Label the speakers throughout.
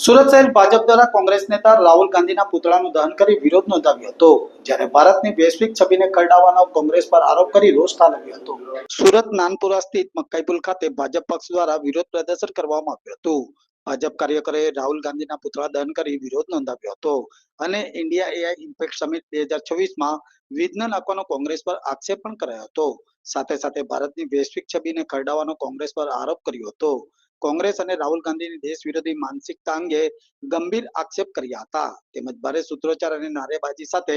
Speaker 1: સુરત શહેર ભાજપ દ્વારા કોંગ્રેસ નેતા રાહુલ ગાંધીના પુતળાનું દહન કરી વિરોધ નોંધાવ્યો હતો, જ્યારે ભારતની વૈશ્વિક છબીને ખરડાવવાનો કોંગ્રેસ પર આરોપ કરી રોષ ઠાલવ્યો હતો। સુરત નાનપુરા સ્થિત મકાઈપુલ ખાતે ભાજપ પક્ષ દ્વારા વિરોધ પ્રદર્શન કરવામાં આવ્યું હતું। ભાજપ કાર્યકરોએ રાહુલ ગાંધીના પુતળા દહન કરી વિરોધ નોંધાવ્યો હતો અને ઇન્ડિયા એઆઈ ઇમ્પેક્ટ સમિટ 2026માં વિઘ્ન નાખવાનો કોંગ્રેસ પર આક્ષેપ પણ કરાયો હતો। સાથે સાથે ભારતની વૈશ્વિક છબીને ખરડાવવાનો કોંગ્રેસ પર આરોપ કર્યો હતો। કોંગ્રેસ અને રાહુલ ગાંધીની દેશ વિરોધી માનસિકતા અંગે ગંભીર આક્ષેપ કર્યા હતા, તેમજ ભારે સૂત્રોચ્ચાર અને નારેબાજી સાથે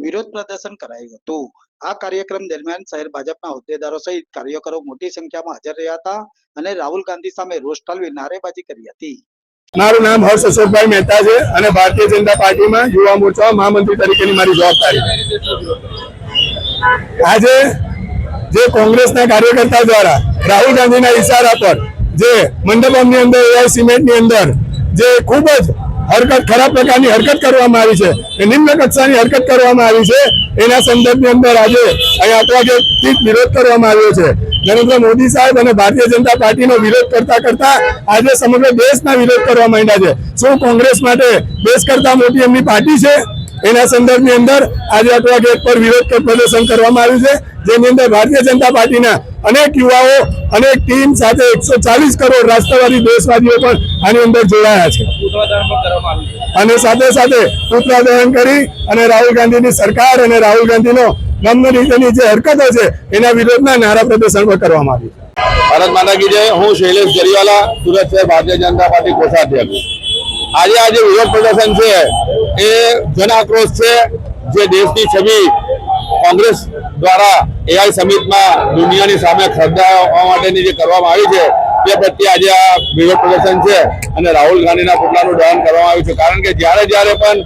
Speaker 1: વિરોધ પ્રદર્શન કરાયું હતું। આ કાર્યક્રમ દરમિયાન શહેર ભાજપના હોદ્દેદારો સહિત કાર્યકરો મોટી સંખ્યામાં હાજર રહ્યા હતા અને રાહુલ ગાંધી સામે રોષ ઠાલવી નારેબાજી કરી હતી।
Speaker 2: મારું નામ હર્ષ અશોકભાઈ મહેતા છે અને ભારતીય જનતા પાર્ટીમાં યુવા મોરચામાં મહામંત્રી તરીકેની મારી જવાબદારી। આજે જે કોંગ્રેસના કાર્યકર્તા દ્વારા રાહુલ ગાંધીના ઇશારા પર જે મંડપમની અંદર એઆઈ સિમેન્ટની અંદર જે ખૂબ જ ખરાબ પ્રકારની હરકત કરવામાં આવી છે, એ નિમ્ન કક્ષાની હરકત કરવામાં આવી છે, એના સંદર્ભની અંદર આજે અહીં આટવાથી વિરોધ કરવામાં આવ્યો છે। નરેન્દ્ર મોદી સાહેબ અને ભારતીય જનતા પાર્ટીનો વિરોધ કરતા આજે સમગ્ર દેશના વિરોધ કરવા માંડ્યા છે। શું કોંગ્રેસ માટે દેશ કરતા મોટી એમની પાર્ટી છે? એના સંદર્ભની અંદર આજે અટવા ગેટ પર વિરોધ પ્રદર્શન કરવામાં આવ્યું છે, જેની અંદર ભારતીય જનતા પાર્ટીના અનેક યુવાઓ અનેક ટીમ સાથે 140 કરોડ રાષ્ટ્રવાદી દેશવાદીઓ પણ આની અંદર જોડાયા છે અને સાથે સાથે પુતળા દહન કરી અને રાહુલ ગાંધીની સરકાર અને રાહુલ ગાંધીનો ગમે રીતેની જે હરકતો છે એના વિરોધના નારા પ્રદર્શન પણ કરવામાં આવ્યું છે।
Speaker 3: ભારત માતા કી જય। હું શૈલેષ જરીવાલા, સુરત શહેર ભારતીય જનતા પાર્ટી કોષાધ્યક્ષ। આજે વિરોધ પ્રદર્શન છે એ જન આક્રોશ છે, જે દેશની છબી કોંગ્રેસ દ્વારા એઆઈ સમિટમાં દુનિયાની સામે ખરડાવવા માટેની જે કરવામાં આવી છે તે પ્રત્યે આજે આ વિરોધ પ્રદર્શન છે અને રાહુલ ગાંધીના પુતળાનું દહન કરવામાં આવ્યું છે। કારણ કે જ્યારે પણ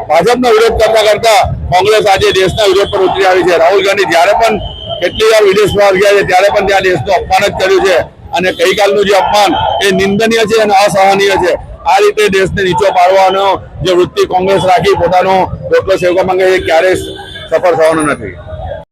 Speaker 3: ભાજપનો વિરોધ કરતા કોંગ્રેસ આજે દેશના વિરોધ પર ઉતરી આવી છે। રાહુલ ગાંધી જ્યારે પણ કેટલી વાર વિદેશમાં ગયા છે ત્યારે પણ ત્યાં દેશનું અપમાન જ કર્યું છે અને ગઈકાલનું જે અપમાન એ નિંદનીય છે અને અસહનીય છે। આ રીતે દેશને નીચો પાડવાનો જે વૃત્તિ કોંગ્રેસ રાખી પોતાનો રોટલો સેવવા માંગે છે, ક્યારેય સફળ થવાનો નથી।